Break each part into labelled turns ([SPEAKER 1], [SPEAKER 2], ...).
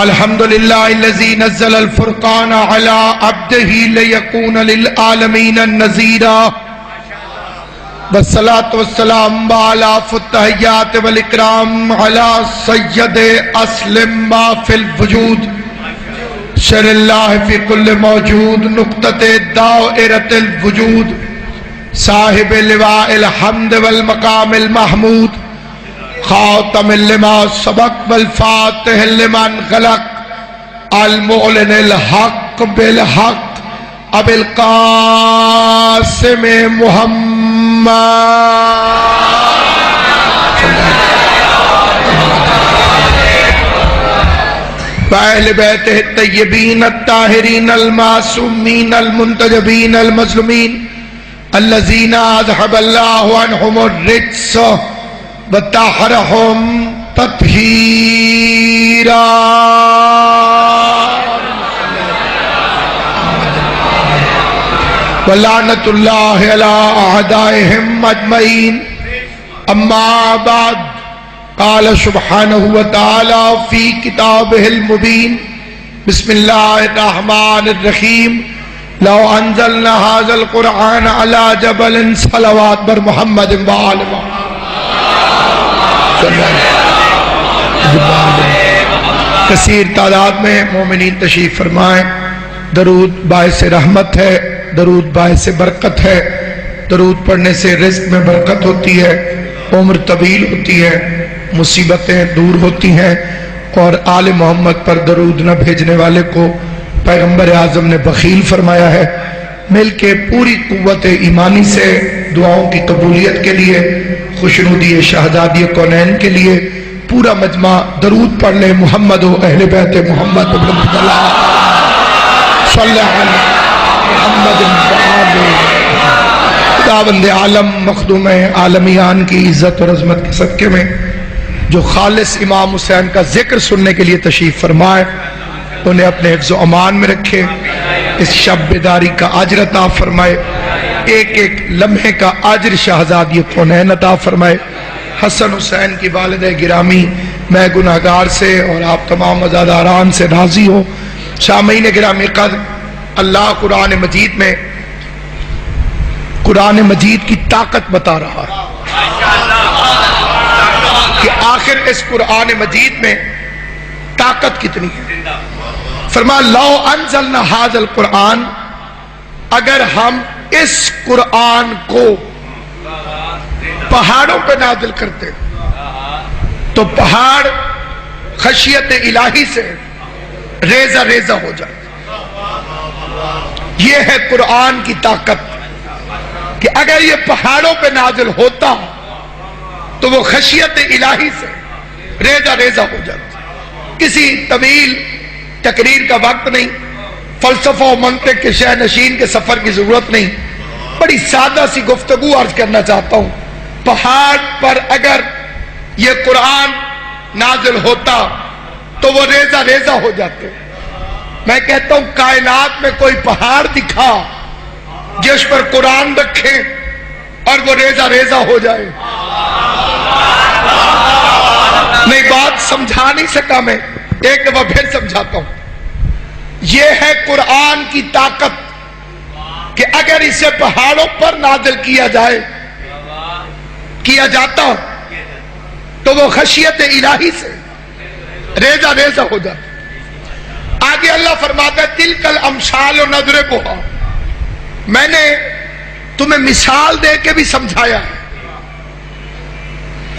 [SPEAKER 1] الحمدللہ الذی نزل الفرقان علی عبدہ لیکون للعالمین نذیرا والصلاة والسلام علی التحیات والاکرام علی سید اسلم ما فی الوجود شر اللہ فی کل موجود نقطۃ دائرۃ الوجود صاحب لواء الحمد والمقام المحمود خاتم لما سبق والفاتح لمن غلق المعلن الحق بالحق ابو القاسم محمد وأہل بیتہ الطیبین الطاہرین المعصومین المنتجبین المظلومین الذین اذھب اللہ عنہم الرجس وطہرہم تطہیرا ولعنۃ اللہ علی اعدائہم اجمعین اما بعد قال سبحانہ وتعالی فی کتابہ المبین بسم اللہ الرحمن الرحیم لو انزلنا هذا القرآن على جبل صلوات بر محمد وآل محمد کثیر تعداد میں مومنین تشریف فرمائیں. درود باعث رحمت ہے، درود باعث برکت ہے، درود پڑھنے سے رزق میں برکت ہوتی ہے، عمر طویل ہوتی ہے، مصیبتیں دور ہوتی ہیں، اور آل محمد پر درود نہ بھیجنے والے کو پیغمبر اعظم نے بخیل فرمایا ہے. مل کے پوری قوت ایمانی سے دعاؤں کی قبولیت کے لیے، خوشنودی شہزادی کونین کے لیے پورا مجمع درود پڑھ لے. محمد و اہل بیت محمد صلی اللہ علیہ محمد خداوند عالم مخدوم عالمیان کی عزت اور عظمت کے صدقے میں جو خالص امام حسین کا ذکر سننے کے لیے تشریف فرمائے، انہیں اپنے حفظ و امان میں رکھے، اس شب بیداری کا اجر عطا فرمائے، ایک ایک لمحے کا اجر شہزادی کونین عطا فرمائے. حسن حسین کی والدہ گرامی، میں گناہگار سے اور آپ تمام عزاداران سے راضی ہو. سامعین گرامی قدر، اللہ قرآن مجید میں قرآن مجید کی طاقت بتا رہا ہے کہ آخر اس قرآن مجید میں طاقت کتنی ہے. فرمایا لو انزلنا ھذا القرآن، اگر ہم اس قرآن کو پہاڑوں پہ نازل کرتے تو پہاڑ خشیت الہی سے ریزہ ریزہ ہو جائے. یہ ہے قرآن کی طاقت کہ اگر یہ پہاڑوں پہ نازل ہوتا تو وہ خشیت الہی سے ریزہ ریزہ ہو جاتا. کسی طویل تقریر کا وقت نہیں، فلسفہ و منطق کے شہ نشین کے سفر کی ضرورت نہیں، بڑی سادہ سی گفتگو عرض کرنا چاہتا ہوں. پہاڑ پر اگر یہ قرآن نازل ہوتا تو وہ ریزہ ریزہ ہو جاتے. میں کہتا ہوں کائنات میں کوئی پہاڑ دکھا جس پر قرآن رکھے اور وہ ریزہ ریزہ ہو جائے. نہیں، بات سمجھا نہیں سکا میں، ایک دفعہ پھر سمجھاتا ہوں. یہ ہے قرآن کی طاقت کہ اگر اسے پہاڑوں پر نازل کیا جاتا تو وہ خشیت الہی سے ریزہ ریزہ ہو جاتا. آگے اللہ فرماتا ہے تلک الامثال نضربها، میں نے تمہیں مثال دے کے بھی سمجھایا.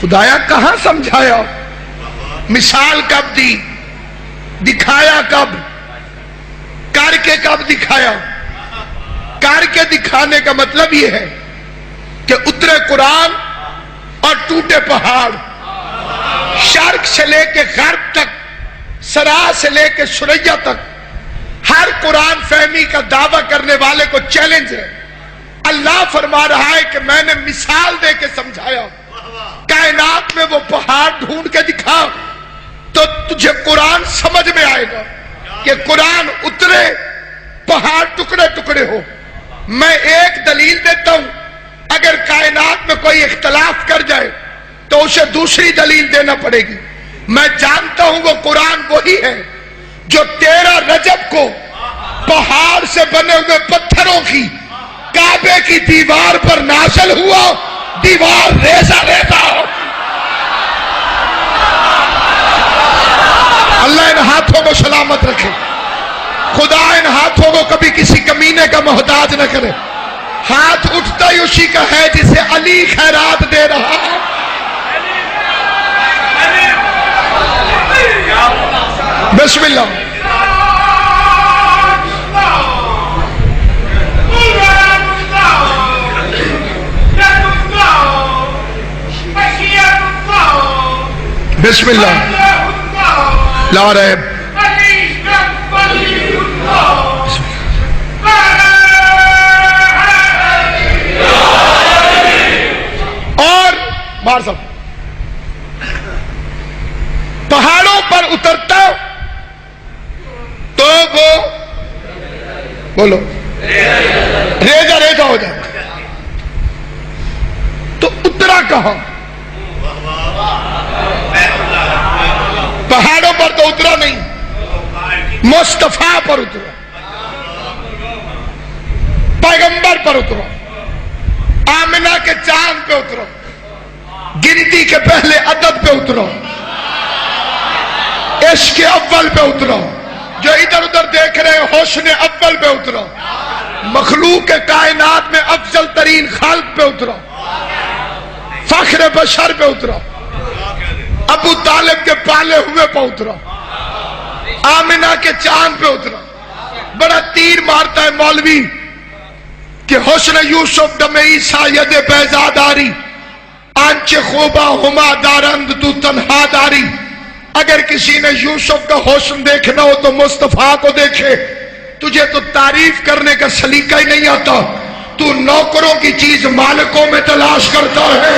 [SPEAKER 1] خدایا کہاں سمجھایا؟ مثال کب دی؟ دکھایا کب؟ کر کے کب دکھایا؟ کر کے دکھانے کا مطلب یہ ہے کہ اترے قرآن اور ٹوٹے پہاڑ، شرق سے لے کے غرب تک، سرا سے لے کے سریا تک، ہر قرآن فہمی کا دعویٰ کرنے والے کو چیلنج ہے. اللہ فرما رہا ہے کہ میں نے مثال دے کے سمجھایا. کائنات میں وہ پہاڑ ڈھونڈ کے دکھا تو تجھے قرآن سمجھ میں آئے گا کہ قرآن اترے، پہاڑ ٹکڑے ٹکڑے ہو. میں ایک دلیل دیتا ہوں، اگر کائنات میں کوئی اختلاف کر جائے تو اسے دوسری دلیل دینا پڑے گی. میں جانتا ہوں وہ قرآن وہی ہے جو 13 رجب کو پہاڑ سے بنے ہوئے پتھروں کی کعبے کی دیوار پر نازل ہوا، دیوار ریزہ ریزہ ہو۔ اللہ ان ہاتھوں کو سلامت رکھے، خدا ان ہاتھوں کو کبھی کسی کمینے کا محتاج نہ کرے۔ ہاتھ اٹھتا ہی اسی کا ہے جسے علی خیرات دے رہا ہے۔ بسم اللہ۔ بسم اللہ لا ریب۔ اور بار صاحب پہاڑوں پر اترتا تو وہ بولو ریزہ ریزہ ہو جاتا، تو اترا کہاں؟ پہاڑوں پر تو اترا نہیں، مصطفیٰ پر اترا، پیغمبر پر اترا، آمنہ کے چاند پہ اترا، گنتی کے پہلے عدد پہ اترا، عشق اول پہ اترا، جو ادھر ادھر دیکھ رہے ہیں حسن اول پہ اترا، مخلوق کائنات میں افضل ترین خالق پہ اترا، فخر بشر پہ اترا، ابو طالب کے پالے ہوئے پہ اترا، آمنہ کے چاند پہ اترا۔ بڑا تیر مارتا ہے مولوی کہ حسن یوسف دم عیسیٰ ید بیزاداری، آنچ خوبہ ہما دارند تو تنہا داری۔ اگر کسی نے یوسف کا حسن دیکھنا ہو تو مصطفیٰ کو دیکھے۔ تجھے تو تعریف کرنے کا سلیقہ ہی نہیں آتا، تو نوکروں کی چیز مالکوں میں تلاش کرتا ہے۔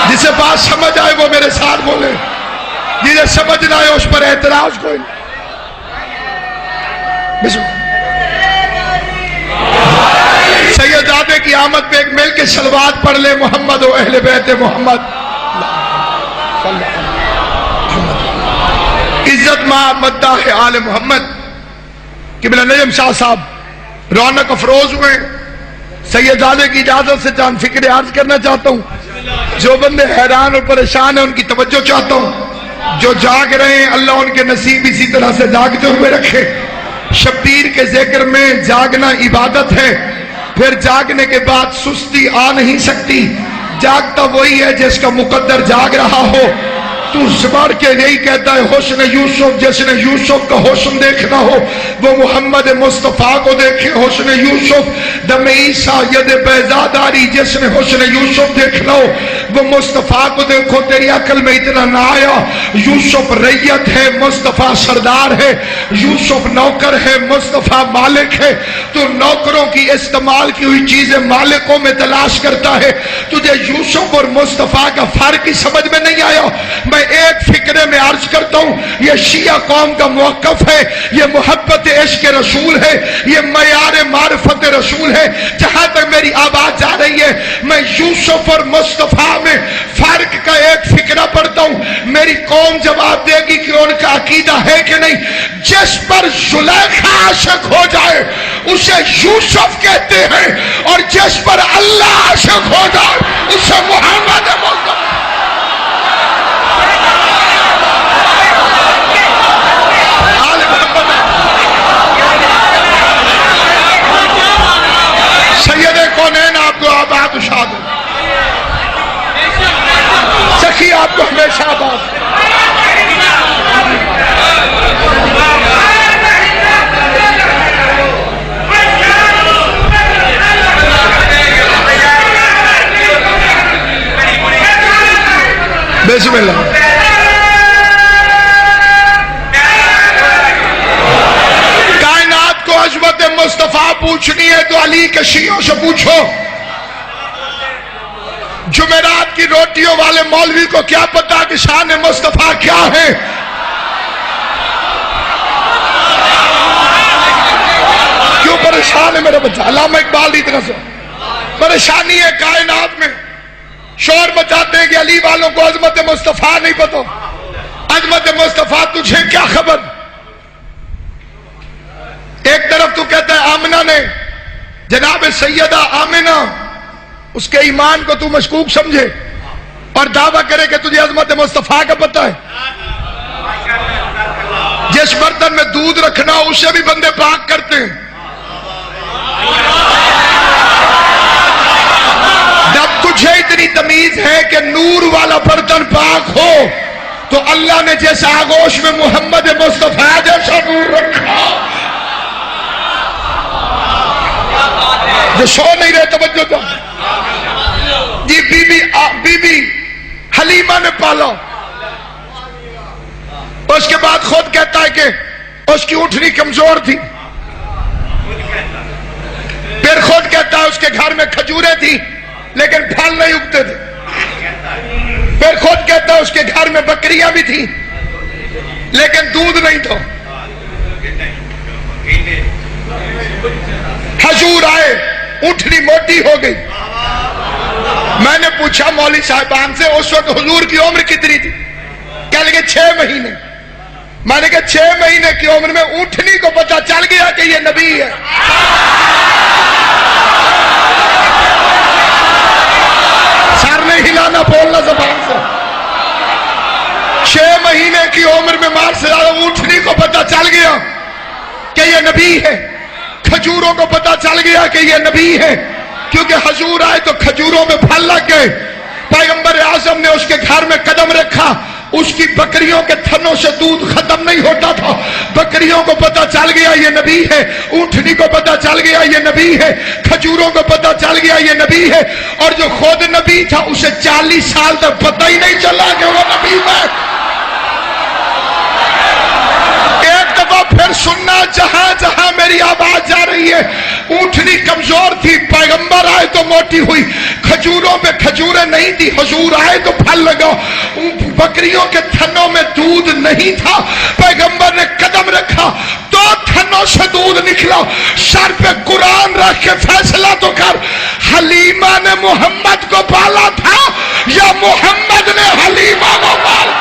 [SPEAKER 1] جسے بات سمجھ آئے وہ میرے ساتھ بولے، جسے سمجھ نہ آئے اس پر اعتراض کوئی نہیں۔ سیدزادے کی آمد پہ ایک مل کے صلوات پڑھ لے، محمد و اہل بیت محمد۔ عزت ماں مداح آل محمد۔ قبلہ نجم شاہ صاحب رونق افروز ہوئے، سیدزادے کی اجازت سے چاند فکر عرض کرنا چاہتا ہوں۔ جو بندے حیران اور پریشان ہیں ان کی توجہ چاہتا ہوں، جو جاگ رہے ہیں اللہ ان کے نصیب اسی طرح سے جاگتے ہوئے رکھے۔ شبیر کے ذکر میں جاگنا عبادت ہے، پھر جاگنے کے بعد سستی آ نہیں سکتی۔ جاگتا وہی ہے جس کا مقدر جاگ رہا ہو۔ تو زبر کے یہی کہتا ہے حسن یوسف، جس نے یوسف کا حسن دیکھنا ہو وہ محمد مصطفیٰ کو دیکھے۔ حسن یوسف دم عیسیٰ ید بیزاداری، جس نے حسن یوسف دیکھنا ہو وہ مصطفیٰ کو دیکھو۔ تیری عقل میں اتنا نہ آیا؟ یوسف ریت ہے، مصطفیٰ سردار ہے، یوسف نوکر ہے، مصطفیٰ مالک ہے۔ تو نوکروں کی استعمال کی ہوئی چیزیں مالکوں میں تلاش کرتا ہے، تجھے یوسف اور مصطفیٰ کا فرق ہی سمجھ میں نہیں آیا۔ میں ایک فکرے میں عرض کرتا ہوں، یہ شیعہ قوم کا موقف ہے، یہ محبت عشق رسول ہے، یہ معیار معرفت رسول ہے۔ جہاں تک میری آواز جا رہی ہے میں یوسف اور مصطفیٰ میں فرق کا ایک فکرہ پڑھتا ہوں۔ میری قوم جواب دے گی کہ ان کا عقیدہ ہے کہ نہیں۔ جس پر زلیخا عاشق ہو جائے اسے یوسف کہتے ہیں، اور جس پر اللہ عاشق ہو جائے اسے محمد مصطفیٰ۔ سید کونین آپ کو آباد و شاد ہو، سخی آپ کو ہمیشہ آباد۔ بسم اللہ۔ کائنات کو عظمت مصطفیٰ پوچھنی ہے تو علی کے شیعوں سے پوچھو۔ جمعرات کی روٹیوں والے مولوی کو کیا پتا کہ شان مصطفیٰ کیا ہے؟ کیوں پریشان ہے میرے بچہ؟ علامہ اقبال کی طرف سے پریشانی ہے کائنات میں شور مچاتے ہیں کہ علی والوں کو عظمت مصطفیٰ نہیں پتا. عظمت مصطفیٰ تجھے کیا خبر؟ ایک طرف تو کہتا ہے آمنہ نے، جناب سیدہ آمنہ، اس کے ایمان کو تو مشکوک سمجھے اور دعویٰ کرے کہ تجھے عظمت مصطفیٰ کا پتہ ہے. جس برتن میں دودھ رکھنا اسے بھی بندے پاک کرتے ہیں. جب تجھے اتنی تمیز ہے کہ نور والا برتن پاک ہو تو اللہ نے جیسا آغوش میں محمد مصطفیٰ جیسا نور رکھا. جو سو نہیں رہے توجہ دو جی. بی بی حلیمہ نے پالا. اس کے بعد خود کہتا ہے کہ اس کی اونٹنی کمزور تھی. پھر خود کہتا ہے اس کے گھر میں کھجوریں تھی لیکن پھل نہیں اگتے تھے. پھر خود کہتا ہے اس کے گھر میں بکریاں بھی تھیں لیکن دودھ نہیں تھا. حضور آئے، اونٹنی موٹی ہو گئی. میں نے پوچھا مولوی صاحبان سے اس وقت حضور کی عمر کتنی تھی؟ کہنے لگے 6 مہینے. میں نے کہا 6 مہینے کی عمر میں اونٹنی کو پتا چل گیا کہ یہ نبی ہے. سر نہیں ہلانا، بولنا زبان سے. 6 مہینے کی عمر میں مار سے زیادہ اونٹنی کو پتا چل گیا کہ یہ نبی ہے. کھجوروں کو پتا چل گیا کہ یہ نبی ہے کیونکہ حضور آئے تو کھجوروں میں پھل لگ گئے. پیغمبر اعظم نے اس کے گھر میں قدم رکھا، اس کی بکریوں کے تھنوں سے دودھ ختم نہیں ہوتا تھا. بکریوں کو پتا چل گیا یہ نبی ہے. اونٹنی کو پتا چل گیا یہ نبی ہے. کھجوروں کو پتا چل گیا یہ نبی ہے. اور جو خود نبی تھا اسے 40 سال تک پتہ ہی نہیں چلا کہ وہ نبی ہے. ایک دفعہ پھر سننا، جہاں جہاں میری آواز جا رہی ہے. اونٹنی کمزور تھی، پیغمبر آئے تو موٹی ہوئی. کھجوروں پہ کھجوریں نہیں تھی، حضور آئے تو پھل لگا. بکریوں کے تھنوں میں دودھ نہیں تھا، پیغمبر نے قدم رکھا 2 تھنوں سے دودھ نکلا. سر پہ قرآن رکھ کے فیصلہ تو کر، حلیمہ نے محمد کو پالا تھا یا محمد نے حلیمہ کو پالا؟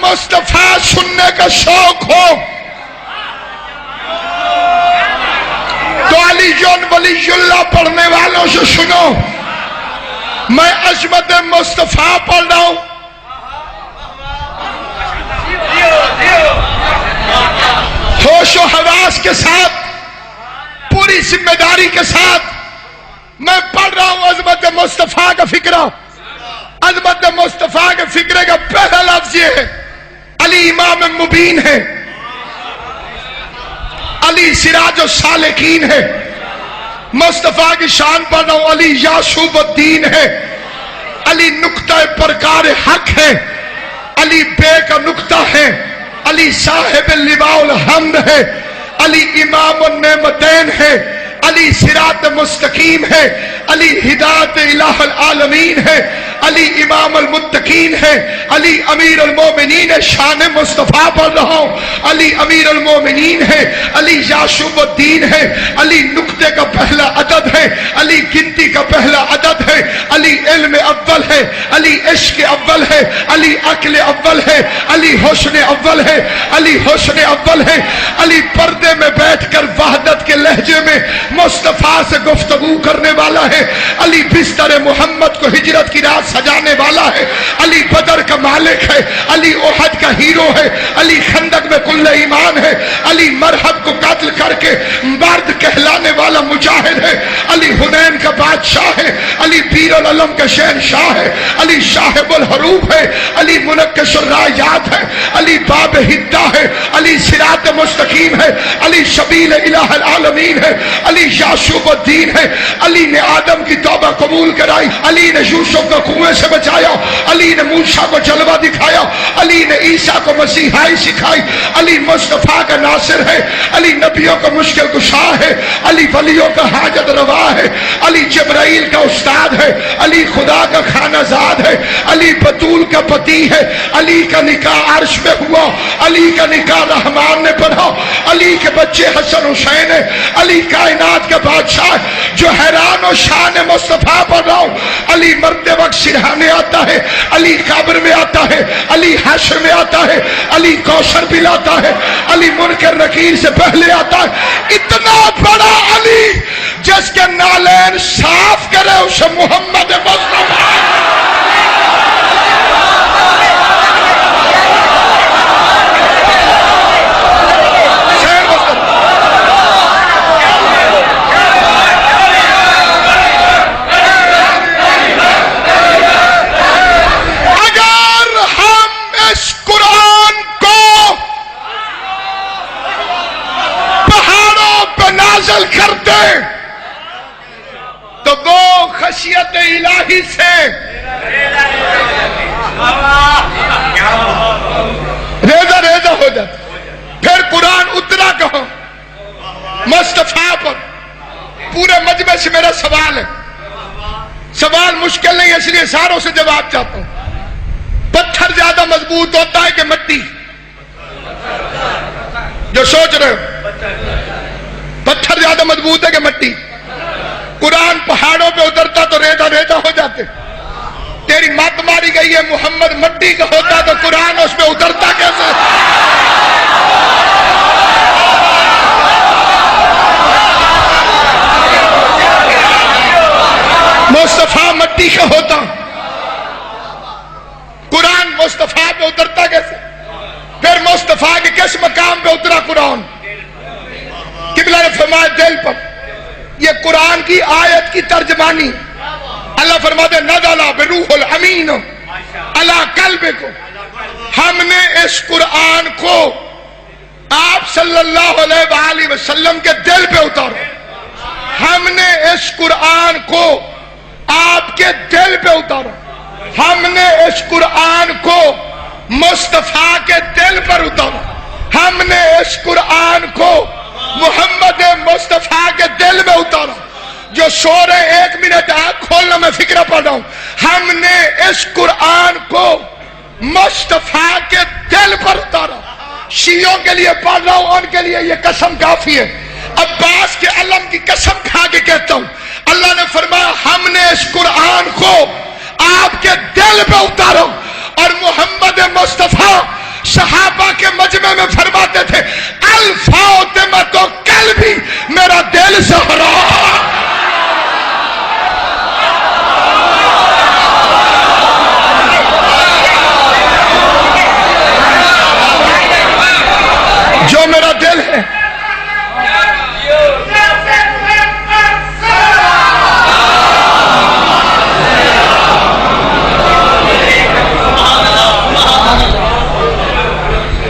[SPEAKER 1] مصطفیٰ سننے کا شوق ہو تو علی جون ولی اللہ پڑھنے والوں سے سنو. میں عظمت مصطفیٰ پڑھ رہا ہوں. ہوش و حواس کے ساتھ، پوری ذمہ داری کے ساتھ میں پڑھ رہا ہوں عظمت مصطفیٰ کا فکرہ. عظمت مصطفیٰ کے فکرے کا پہلا لفظ یہ ہے، علی امام مبین ہے، علی سراج السالکین ہے. مصطفیٰ کی شان پڑھ رہا ہوں، علی یعصوب الدین ہے، علی نقطہ پرکار حق ہے، علی بے کا نقطہ ہے، علی صاحب اللواء الحمد ہے، علی امام النعمتین ہے، علی صراط مستقیم ہے، علی ہدایت الہ العالمین ہے، علی امام المتقین ہے، علی امیر المومنین ہے. شان مصطفیٰ پڑھ رہا ہوں، علی امیر المومنین ہے، علی یعصوب الدین ہے، علی نقطے کا پہلا عدد ہے، علی گنتی کا پہلا عدد ہے، علی علم اول ہے، علی عشق اول ہے، علی عقل اول ہے، علی حسن اول ہے، علی حسن اول ہے، علی پردے میں بیٹھ کر وحدت کے لہجے میں مصطفیٰ سے گفتگو کرنے والا ہے، علی بستر محمد کو ہجرت کی رات سجانے والا ہے، علی بدر کا مالک ہے، علی احد کا ہیرو ہے، علی خندق میں کل ایمان ہے، علی مرحب کو قتل کر کے مرد کہلانے والا مجاہد ہے، علی حنین کا بادشاہ ہے، علی بیر العلم کا شہنشاہ ہے، علی شاہب الحروب ہے، علی منقش الرایات ہے، علی باب ہدہ ہے، علی صراط مستقیم ہے، علی شبیل الہ العالمین ہے، علی یعصوب الدین ہے، علی نے آدم کی توبہ قبول کرائی، علی نے یوسف کو کنویں سے بچایا، علی نے موسیٰ کو جلوہ دکھایا، علی نے عیسیٰ کو مسیحائی سکھائی، علی مصطفیٰ کا ناصر ہے، علی نبیوں کا مشکل کشا ہے، علی ولیوں کا حاجت روا ہے، علی جبرائیل کا استاد ہے، علی خدا کا خانہ زاد ہے، علی بطول کا پتی ہے، علی کا نکاح عرش میں ہوا، علی کا نکاح رحمان نے پڑھا، علی کے بچے حسن حسین ہے، علی کائنات کا بادشاہ جو حیران و شان مصطفیٰ پڑھ رہا ہوں، علی مرتے وقت سرہانے آتا ہے، علی قبر میں آتا ہے، علی حشر میں آتا ہے، علی کوثر پلاتا ہے، علی منکر نکیر سے پہلے آتا ہے، اتنا بڑا علی جس کے نالین صاف کرے اسے محمد مصطفیٰ۔ کرتے تو وہ خشیت الہی سے ریزہ ریزہ ہو جاتا۔ پھر قرآن اترا کہو مصطفیٰ پر۔ پورے مجمع سے میرا سوال ہے، سوال مشکل نہیں ہے اس لیے ساروں سے جواب چاہتا ہوں۔ پتھر زیادہ مضبوط ہوتا ہے کہ مٹی؟ جو سوچ رہے ہو پتھر زیادہ مضبوط ہے کہ مٹی؟ قرآن پہاڑوں پہ اترتا تو ریزہ ریزہ ہو جاتے۔ تیری مت ماری گئی ہے محمد مٹی کا ہوتا تو قرآن اس پہ اترتا کیسے؟ مصطفیٰ مٹی کا ہوتا قرآن مصطفیٰ پہ اترتا کیسے؟ پھر مصطفیٰ کے کس مقام پہ اترا قرآن؟ قبلہ نے فرمایا دل پر۔ یہ قرآن کی آیت کی ترجمانی اللہ فرماتے نزل بروح الامین علی قلبک۔ ہم نے اس قرآن کو آپ صلی اللہ علیہ وآلہ وسلم کے دل پہ اتارا۔ ہم نے اس قرآن کو آپ کے دل پہ اتارا۔ ہم نے اس قرآن کو مصطفیٰ کے دل پر اتارا۔ ہم نے اس قرآن کو محمد مصطفیٰ کے دل میں اتارا۔ جو سو رہے 1 منٹ آنکھ کھولنا میں فکرہ پڑھ رہا ہوں۔ ہم نے اس قرآن کو مصطفیٰ کے دل پر اتارا۔ شیعوں کے لیے پڑھ رہا ہوں، ان کے لیے یہ قسم کافی ہے۔ عباس کے علم کی قسم کھا کے کہتا ہوں، اللہ نے فرمایا ہم نے اس قرآن کو آپ کے دل پہ اتارا۔ اور محمد مصطفیٰ صحابہ کے مجمع میں فرماتے تھے الفاطمہ قلبی، میرا دل زہرا۔ جو میرا دل ہے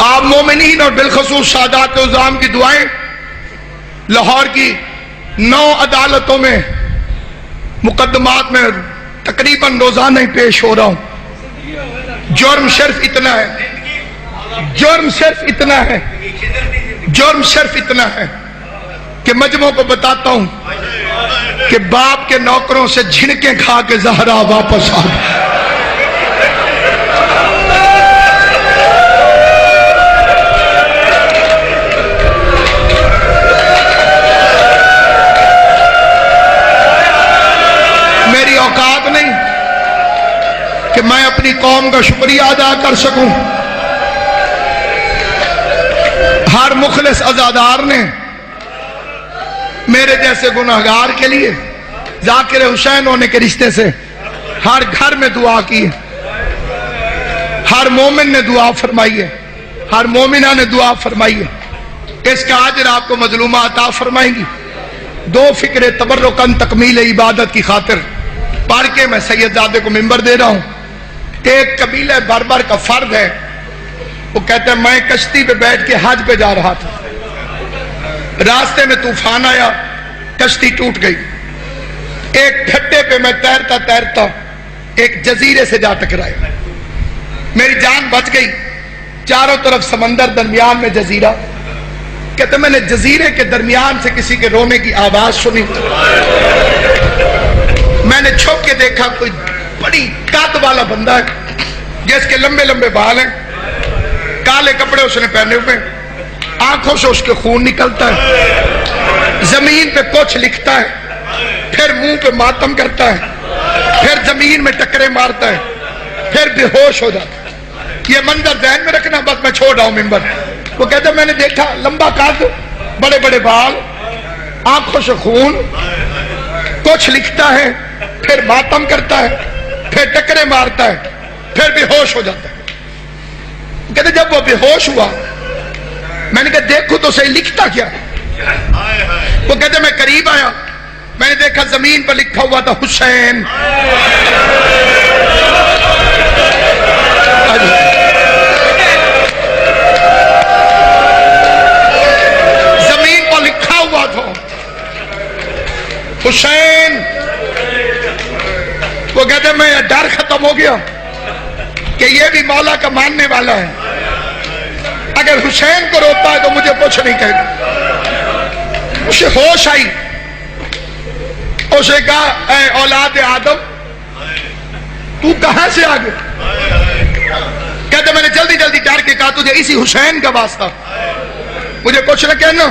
[SPEAKER 1] آپ مومنین اور بالخصوص سادات عظام کی دعائیں لاہور کی 9 عدالتوں میں مقدمات میں تقریباً روزانہ ہی پیش ہو رہا ہوں۔ جرم صرف اتنا ہے، جرم صرف اتنا ہے، جرم صرف اتنا ہے کہ مجموع کو بتاتا ہوں کہ باپ کے نوکروں سے جھنکیں کھا کے زہرا واپس آ گئی۔ میری اوقات نہیں کہ میں اپنی قوم کا شکریہ ادا کر سکوں۔ ہر مخلص عزادار نے میرے جیسے گناہگار کے لیے ذاکر حسین ہونے کے رشتے سے ہر گھر میں دعا کی ہے، ہر مومن نے دعا فرمائی ہے، ہر مومنہ نے دعا فرمائی ہے۔ اس کا اجر آپ کو مظلومہ عطا فرمائیں گی۔ 2 فکرے تبرکاً تکمیل عبادت کی خاطر پڑھ کے میں سید زادے کو منبر دے رہا ہوں۔ ایک قبیلہ بربر کا فرد ہے، وہ کہتے ہیں میں کشتی پہ بیٹھ کے حج پہ جا رہا تھا، راستے میں طوفان آیا، کشتی ٹوٹ گئی۔ ایک ٹھٹے پہ میں تیرتا تیرتا ایک جزیرے سے جا ٹکرائے، میری جان بچ گئی، چاروں طرف سمندر، درمیان میں جزیرہ۔ کہتے میں نے جزیرے کے درمیان سے کسی کے رونے کی آواز سنی، میں نے چھپ کے دیکھا کوئی بڑی قد والا بندہ ہے جس کے لمبے لمبے بال ہیں، کالے کپڑے اس نے پہنے ہوئے، آنکھوں سے اس کے خون نکلتا ہے، زمین پہ کچھ لکھتا ہے، پھر منہ پہ ماتم کرتا ہے، پھر زمین میں ٹکرے مارتا ہے، پھر بے ہوش ہو جاتا ہے۔ یہ منظر ذہن میں رکھنا، بس میں چھوڑ رہا ہوں ممبر۔ وہ کہتے میں نے دیکھا لمبا قد، بڑے بڑے بال، آنکھوں سے خون، کچھ لکھتا ہے، پھر ماتم کرتا ہے، پھر ٹکرے مارتا ہے، پھر بے ہوش ہو جاتا ہے۔ کہتے جب وہ بے ہوش ہوا میں نے کہا دیکھو تو صحیح لکھتا کیا؟ وہ کہتے میں قریب آیا، میں نے دیکھا زمین پر لکھا ہوا تھا حسین۔ زمین پر لکھا ہوا تھا حسین۔ وہ کہتے میں ڈر ختم ہو گیا کہ یہ بھی مولا کا ماننے والا ہے، اگر حسین کو روتا ہے تو مجھے کچھ نہیں کہے گا۔ اسے ہوش آئی، اسے کہا اے اولاد آدم تو کہاں سے آ گیا؟ کہتے میں نے جلدی جلدی ڈر کے کہا تجھے اسی حسین کا واسطہ، مجھے کچھ نہ کہنا،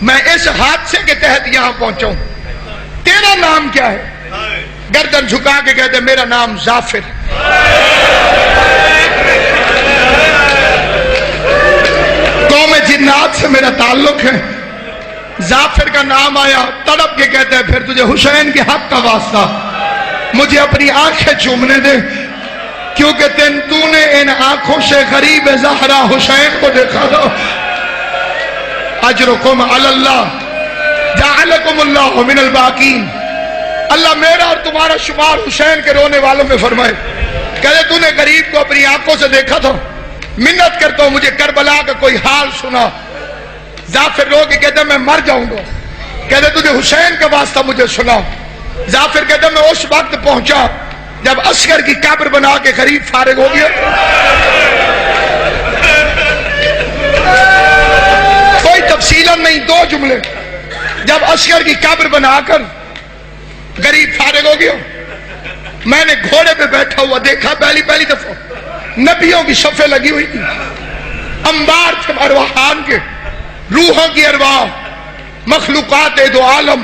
[SPEAKER 1] میں اس حادثے کے تحت یہاں پہنچا ہوں، تیرا نام کیا ہے؟ گردن جھکا کے کہتے میرا نام ظافر۔ قوم جنات سے میرا تعلق ہے۔ ظافر کا نام آیا، تڑپ کے کہتے ہیں پھر تجھے حسین کے حق کا واسطہ مجھے اپنی آنکھیں چومنے دے، کیونکہ تو نے ان آنکھوں سے غریب زہرا حسین کو دیکھا تھا۔ اجرکم علی اللہ جعلکم اللہ من الباقین، اللہ میرا اور تمہارا شمار حسین کے رونے والوں میں فرمائے۔ کہتے تو نے غریب کو اپنی آنکھوں سے دیکھا تھا، منت کرتا ہوں مجھے کربلا کا کوئی حال سنا۔ ظافر رو کے کہتا میں مر جاؤں گا، کہتے تجھے حسین کا واسطہ مجھے سنا۔ ظافر کہتا میں اس وقت پہنچا جب عسکر کی قبر بنا کے غریب فارغ ہو گیا۔ کوئی تفصیلاً نہیں، دو جملے، جب عسکر کی قبر بنا کر غریب فارغ ہو گیا، میں نے گھوڑے پہ بیٹھا ہوا دیکھا، پہلی دفعہ نبیوں کی صفیں لگی ہوئی تھی، انبار تھے ارواحان کے، روحوں کی ارواح، مخلوقات دو عالم،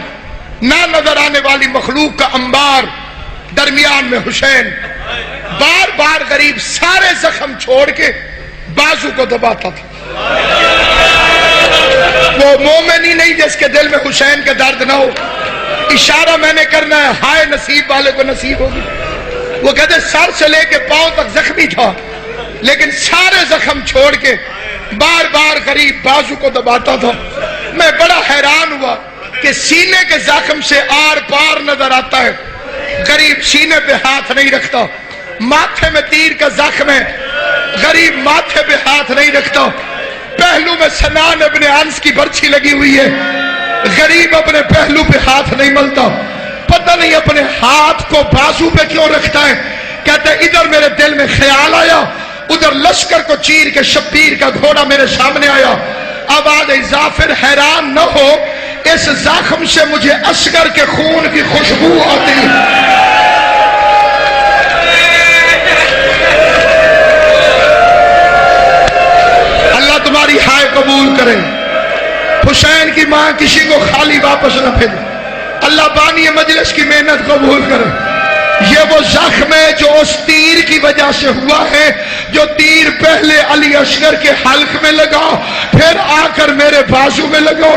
[SPEAKER 1] نہ نظر آنے والی مخلوق کا انبار، درمیان میں حسین۔ بار بار غریب سارے زخم چھوڑ کے بازو کو دباتا تھا۔ وہ مومن ہی نہیں جس کے دل میں حسین کا درد نہ ہو۔ اشارہ میں نے کرنا ہے، ہائے نصیب والے کو نصیب ہوگی۔ وہ کہتے سر سے لے کے پاؤں تک زخمی تھا، لیکن سارے زخم چھوڑ کے بار بار غریب بازو کو دباتا تھا۔ میں بڑا حیران ہوا کہ سینے کے زخم سے آر پار نظر آتا ہے، غریب سینے پہ ہاتھ نہیں رکھتا۔ ماتھے میں تیر کا زخم ہے، غریب ماتھے پہ ہاتھ نہیں رکھتا۔ پہلو میں سنان ابن انس کی برچھی لگی ہوئی ہے، غریب اپنے پہلو پہ ہاتھ نہیں ملتا۔ پتہ نہیں اپنے ہاتھ کو بازو پہ کیوں رکھتا ہے۔ کہتے ادھر میرے دل میں خیال آیا، ادھر لشکر کو چیر کے شبیر کا گھوڑا میرے سامنے آیا۔ آواز ظافر حیران نہ ہو، اس زخم سے مجھے اصغر کے خون کی خوشبو آتی۔ اللہ تمہاری ہائے قبول کرے، حسین کی ماں کسی کو خالی واپس نہ پھیلے، اللہ بانی مجلس کی محنت قبول کرے۔ یہ وہ زخم ہے جو اس تیر کی وجہ سے ہوا ہے، جو تیر پہلے علی اصغر کے حلق میں لگا، پھر آ کر میرے بازو میں لگا۔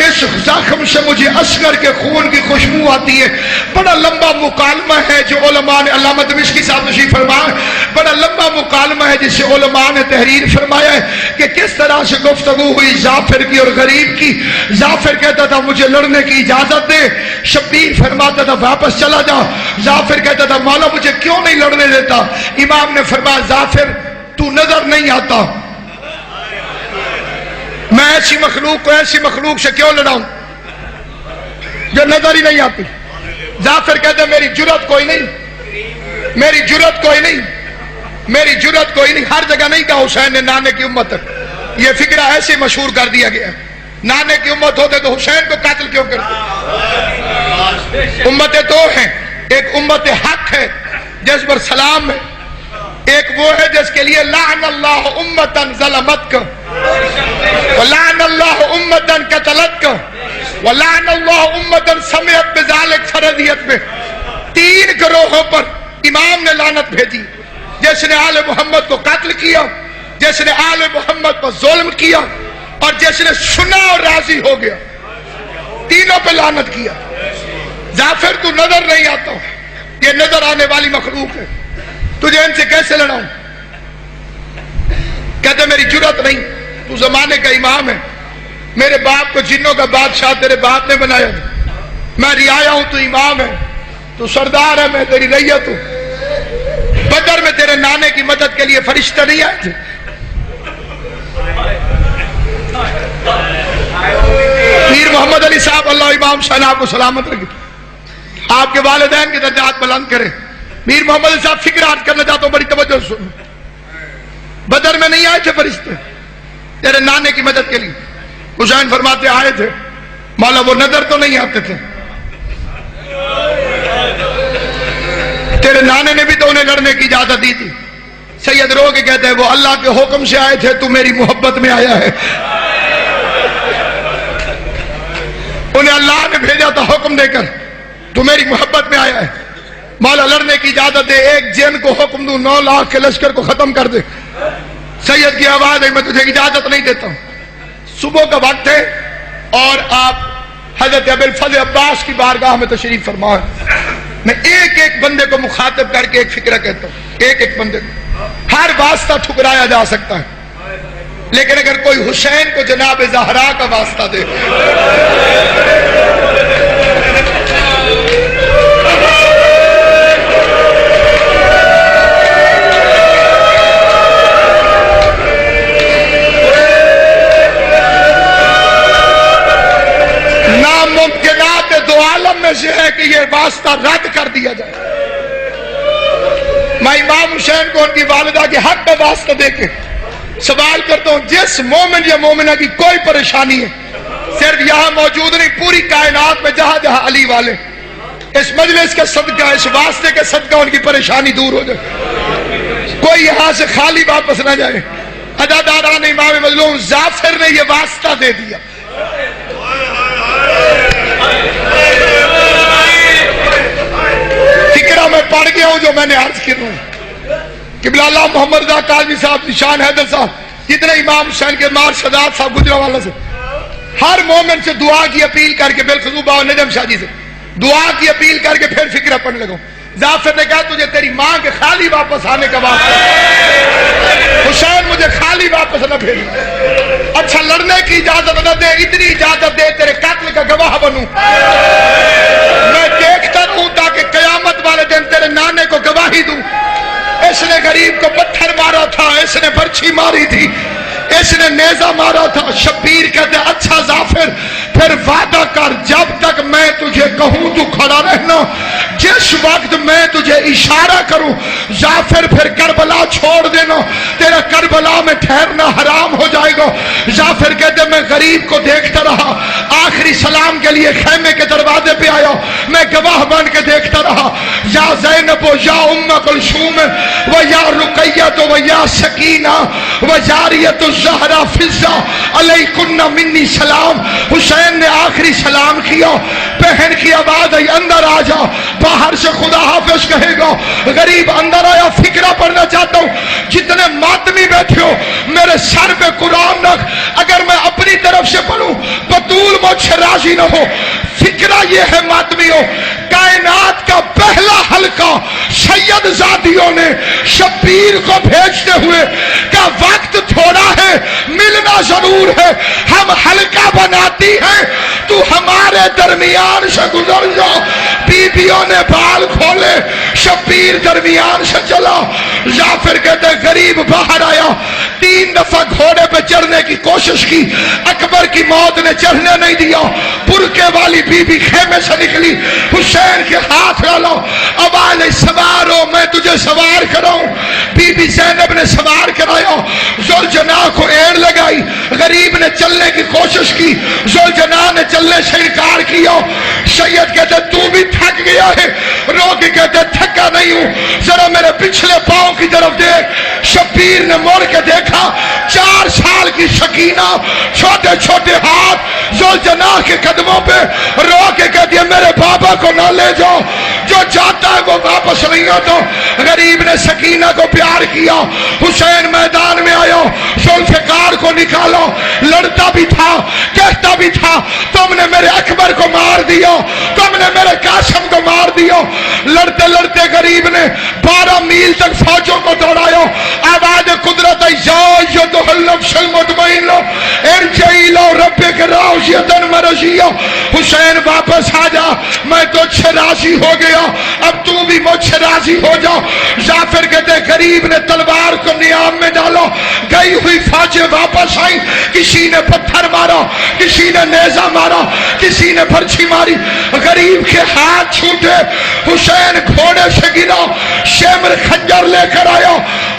[SPEAKER 1] اس زخم سے مجھے اصغر کے خون کی خوشبو آتی ہے۔ بڑا لمبا مکالمہ ہے جو علماء نے، علامہ دمشقی صاحب تشریف فرمائے، بڑا لمبا مکالمہ ہے جس سے علماء نے تحریر فرمایا ہے کہ کس طرح سے گفتگو ہوئی ظافر کی اور غریب کی۔ ظافر کہتا تھا مجھے لڑنے کی اجازت دے، شبیر فرماتا تھا واپس چلا جا۔ ظافر کہتا تھا مولا مجھے کیوں نہیں لڑنے دیتا؟ امام نے فرمایا ظافر تو نظر نہیں آتا، میں ایسی مخلوق سے کیوں لڑاؤں جو نظر ہی نہیں آتی۔ ظافر کہتا میری جرات کوئی نہیں، میری جرت کوئی نہیں، میری جرت کوئی نہیں. ہر جگہ نہیں کہا حسین نے نانے کی امت. یہ فکرہ ایسے مشہور کر دیا گیا. نانے کی امت ہوتے تو حسین کو قتل کیوں کرتے؟ امتیں دو ہیں، ایک امت حق ہے جس پر سلام ہے، ایک وہ ہے جس کے لیے لعن اللہ امتن ظلمتک ولعن اللہ امتن قتلتک ولعن اللہ امتن سمعت بذالک فرضیت میں. 3 گروہوں پر امام نے لعنت بھیجی. جس نے آل محمد کو قتل کیا، جس نے آل محمد پر ظلم کیا، اور جس نے سنا اور راضی ہو گیا. تینوں پہ لعنت کیا. ظافر تو نظر نہیں آتا، یہ نظر آنے والی مخلوق ہے، تجھے ان سے کیسے لڑاؤں؟ کہتے میری جرت نہیں، تو زمانے کا امام ہے. میرے باپ کو جنوں کا بادشاہ تیرے باپ نے بنایا تھا. میں رعایا ہوں، تو امام ہے، تو سردار ہے، میں تیری رعیت ہوں. بدر میں تیرے نانے کی مدد کے لیے فرشتہ نہیں آئے تھے؟ پیر محمد علی صاحب اللہ امام شاہ آپ کو سلامت رکھے، آپ کے والدین کے درجات بلند کرے. پیر محمد علی صاحب فکر عرض کرنا چاہتا ہوں، بڑی توجہ سے سنو. بدر میں نہیں آئے تھے فرشتے تیرے نانے کی مدد کے لیے؟ حسین فرماتے آئے تھے، مولا وہ نظر تو نہیں آتے تھے. تیرے نانے نے بھی تو انہیں لڑنے کی اجازت دی تھی. سید رو کے کہتے ہیں وہ اللہ کے حکم سے آئے تھے، تو میری محبت میں آیا ہے. انہیں اللہ نے بھیجا تھا حکم دے کر، تو میری محبت میں آیا ہے. مولا لڑنے کی اجازت دے، ایک جن کو حکم دوں 9 لاکھ کے لشکر کو ختم کر دے. سید کی آواز ہے میں تجھے اجازت نہیں دیتا ہوں. صبح کا وقت ہے اور آپ حضرت ابوالفضل عباس کی بارگاہ میں تشریف فرما. میں ایک ایک بندے کو مخاطب کر کے ایک فکرہ کہتا ہوں، ایک ایک بندے کو. ہر واسطہ ٹھکرایا جا سکتا ہے، لیکن اگر کوئی حسین کو جناب زہرا کا واسطہ دے، ناممکنات دو عالم میں سے ہے کہ یہ واسطہ رد کر دیا جائے. میں امام حسین کو ان کی والدہ کے حق میں واسطہ دے کے سوال کرتا ہوں، جس مومن یا مومنہ کی کوئی پریشانی ہے، صرف یہاں موجود نہیں، پوری کائنات میں جہاں جہاں علی والے، اس مجلس کا صدقہ، اس واسطے کے صدقہ ان کی پریشانی دور ہو جائے، کوئی یہاں سے خالی واپس نہ جائے. عزاداران امام مظلوم ظافر نے یہ واسطہ دے دیا. فکرہ میں پڑھ گیا ہوں جو میں نے عرض کی ہوں. قبلہ اللہ محمد رضا کاظمی صاحب، نشان حیدر صاحب، جتنے امام حسین کے مار شداد صاحب گجرانوالہ سے، ہر مومن سے دعا کی اپیل کر کے، بالخصوص باو نجم شاہ جی سے دعا کی اپیل کر کے پھر فکرہ پڑھنے لگا. ظافر نے کہا تجھے تیری ماں کے خالی واپس آنے کا واسطہ، حسین مجھے خالی واپس نہ بھیجنا. اچھا لڑنے کی اجازت نہ دے، اتنی اجازت دے تیرے قتل کا گواہ بنوں، میں دیکھتا رہوں تاکہ قیامت والے دن تیرے نانے کو گواہی دوں. اس نے غریب کو پتھر مارا تھا، اس نے برچھی ماری تھی، اس نے نیزہ مارا تھا. شبیر کہتے اچھا ظافر پھر وعدہ کر، جب تک میں تجھے کہوں تو کھڑا رہنا، جس وقت میں تجھے اشارہ کروں ظافر پھر کربلا چھوڑ دینا، تیرا کربلا میں ٹھہرنا حرام ہو جائے گا. ظافر کہتے میں غریب کو دیکھتا رہا، آخری سلام کے لیے خیمے کے دروازے پہ آیا، میں گواہ بن کے دیکھتا رہا. یا زینب و یا ام کلثوم و یا رقیہ و یا سکینہ و جاریۃ الزہرا فضہ علیکن منی سلام. حسین نے آخری سلام کیا، بہن کی آواز آئی اندر آ جا، باہر سے خدا حافظ کہے گا. غریب اندر آیا. فکرہ پڑھنا چاہتا ہوں، جتنے ماتمی بیٹھے ہو میرے سر پہ قرآن رکھ، اگر میں اپنی طرف سے پڑھوں بطول مجھ سے راضی نہ ہو. فکرہ یہ ہے ماتمیوں، کائنات کا پہلا حلقہ سید زادیوں نے شبیر کو بھیجتے ہوئے کہ وقت تھوڑا ہے، ملنا ضرور ہے، ہم حلقہ بناتی ہیں، تو ہمارے درمیان سے گزر جا. بیویوں نے بال کھولے، شبیر درمیان سے چلا. ظافر جعفر کہتے ہیں غریب باہر آیا، 3 دفعہ گھوڑے پہ چڑھنے کی کوشش کی، اکبر کی موت نے چڑھنے نہیں دیا۔ برقعے والی بی بی خیمے سے نکلی، حسین کے ہاتھ ڈالو، اب آلے سوار ہو، میں تجھے سوار کراؤں۔ بی بی زینب نے سوار کرایا، ذوالجناح کو ایڑ لگائی، غریب نے چلنے کی کوشش کی، ذوالجناح نے چلنے سے انکار کیا۔ سید کہتے تو بھی تھک گیا ہے، رو کے کہتے تھکا نہیں ہوں، ذرا میرے پچھلے پاؤں کی طرف دیکھ۔ شبیر نے موڑ کے دیکھا، 4 سال کی سکینہ، چھوٹے چھوٹے ہاتھ ذوالجناح کے قدموں پہ، رو کے کہتی ہے میرے بابا کو نہ لے جاؤ، جو جاتا ہے وہ واپس نہیں آتا۔ غریب نے سکینہ کو پیار کیا، حسین میدان میں آیا، ذوالفقار کو نکالو، لڑتا بھی تھا، کہتا بھی تھا تم نے میرے اکبر کو مار دیا، تم نے میرے قاسم کو مار دیا۔ لڑتے لڑتے غریب نے 12 میل تک فوجوں کو دوڑایا، آواز قدرت ایتها النفس المطمئنہ ارجعی الی ربک راضیۃ مرضیہ، حسین واپس آ جا، میں تجھ سے راضی ہو گیا، اب تو بھی مجھ سے راضی ہو جا۔ جعفر کہتے غریب نے تلوار کو نیام میں ڈالو، گئی ہوئی فوجیں واپس آئیں، کسی نے پتھر مارا، کسی نے نیزہ مارا، کسی نے برچھی ماری، غریب کے ہاتھ چھوٹے، حسین گھوڑے سے گرا، شمر خنجر لے کر آیا،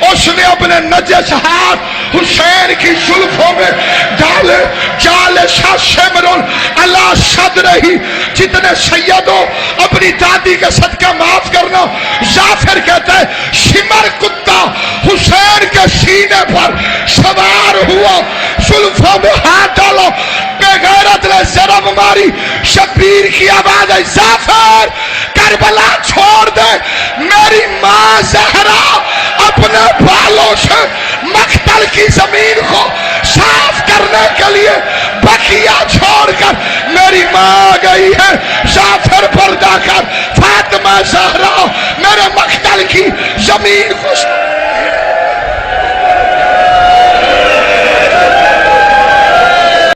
[SPEAKER 1] اس نے اپنے نجس ہاتھ حسین کی زلفوں میں ڈالے، جالس شمر علی صدرہ، جتنے سیدوں اپنی دادی کا صدقہ معاف کرنا۔ جعفر کہتا ہے شمر کتا حسین کے سینے پر سوار ہوا، زلفوں میں ہاتھ ڈالا، بے غیرت نے ضرب ماری۔ شبیر کی آواز ہے جعفر کربلا چھوڑ دے، میری ماں زہرا اپنے بالوں سے مقتل کی زمین کو صاف کرنے کے لیے بقیہ چھوڑ کر میری ماں گئی ہے، جعفر پردہ کر، فاطمہ زہرا میرے مقتل کی زمین کو